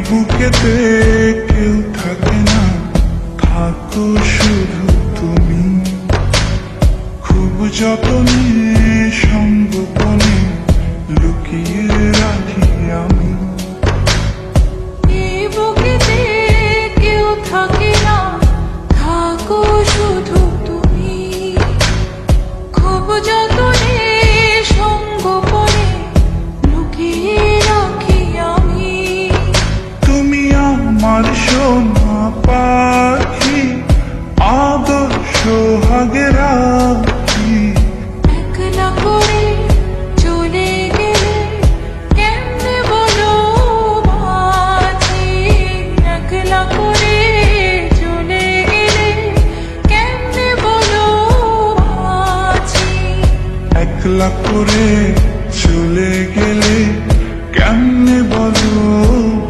বুকেতে কেউ থাকে না, থাকো শুধু তুমি। খুব যতনে সঙ্গোপনে লুকিয়ে রাখি আমি। এই বুকেতে কেউ থাকে না, থাকো শুধু তুমি। খুব যতনে সঙ্গোপনে লুকিয়ে রাখি আমি। তুমি আমার সোনা পাখি, আদর্শ হাগে রাখি। একলা করে চলে গেলে কেমনে বলো বাঁচি। একলা করে চলে গেলে কেমনে বলো বাঁচি। একলা করে চলে গেলে কেমনে বলো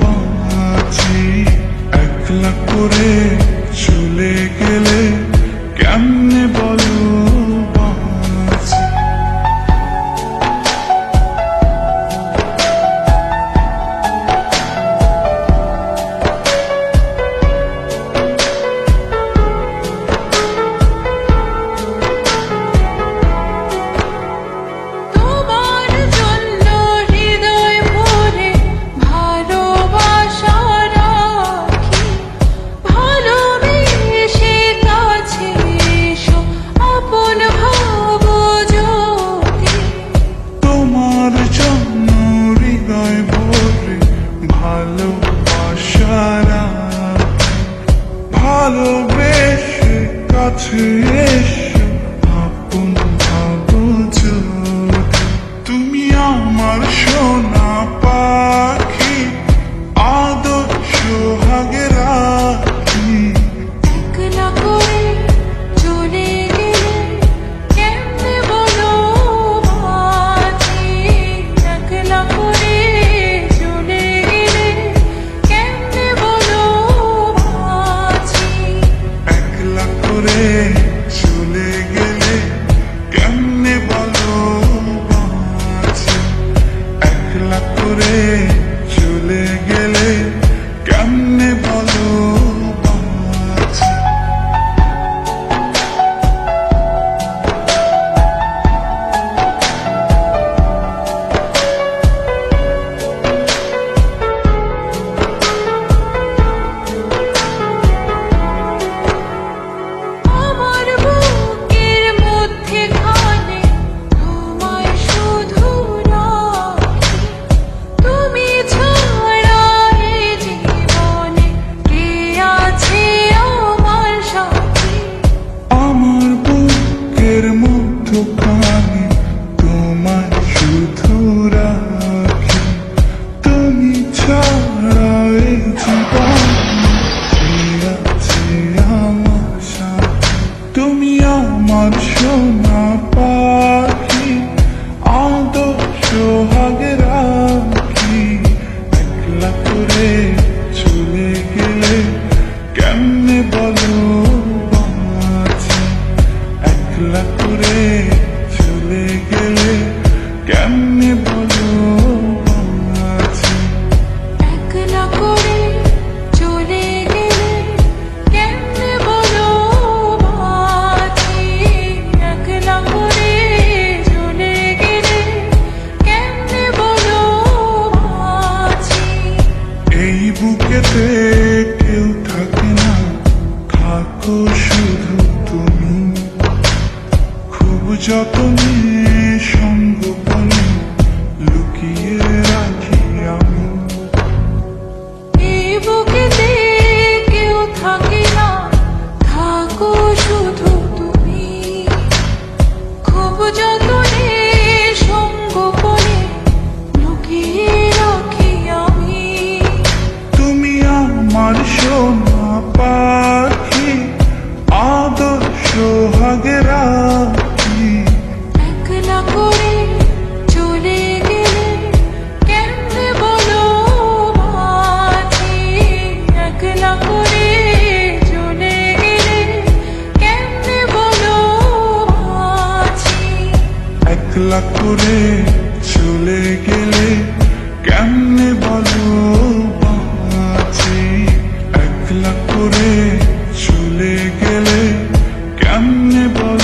বাঁচি। একলা করে চলে গেলে কেমনে বলো বাঁচি। তোমার জন্য হৃদয় ভরে ভালোবাসা রাখি। ভালোবেসে কাছে এসো, আপন ভাবো যদি। তোমার জন্য হৃদয় ভরে ভালোবাসা রাখি। ভালোবেসে কাছে এসো, আপন ভাবো যদি। তুমি আমার সোনা পাখি, আদর্শ হাগে রাখি। একলা করে চলে গেলে কেমনে বলো বাঁচি। একলা করে চলে গেলে কেমনে বলো বাঁচি। একলা করে চলে গেলে কেমনে বলো বাঁচি। একলা করে চলে গেলে কেমনে বলো বাঁচি। আমার বুকের মধ্যে খানে তোমায় শুধু রাখি। তুমি ছাড়া এই জীবনে কে আছে আমার সাথী। আমার বুকের মধ্যখানে তোমায় শুধু রাখি। তুমি ছাড়া এই জীবনে কে আছে আমার সাথে। তুমি আমার সোনা পাখি, আদর্শ হাগে রাখি। একলা করে চলে গেলে কেমনে বলো বাঁচি। একলা করে চলে গেলে কেমনে বলো বাঁচি। একলা করে চলে গেলে কেমনে বলো বাঁচি। একলা করে চলে গেলে কেমনে বলো বাঁচি। এই বুকেতে কেউ থাকে না, থাকো শুধু তুমি। খুব যতনে সঙ্গোপনে লুকিয়ে রাখি আমি। এই বুকেতে কেউ থাকে না, থাকো শুধু তুমি। খুব যতনে সঙ্গোপনে লুকিয়ে রাখি আমি। তুমি আমার সোনা পাখি, আদর্শ হাগে রাখি। একলা করে চলে গেলে কেমনে বলো বাঁচি। একলা করে চলে গেলে কেমনে বলো বাঁচি। একলা করে চলে গেলে কেমনে বলো বাঁচি। একলা করে চলে গেলে কেমনে বল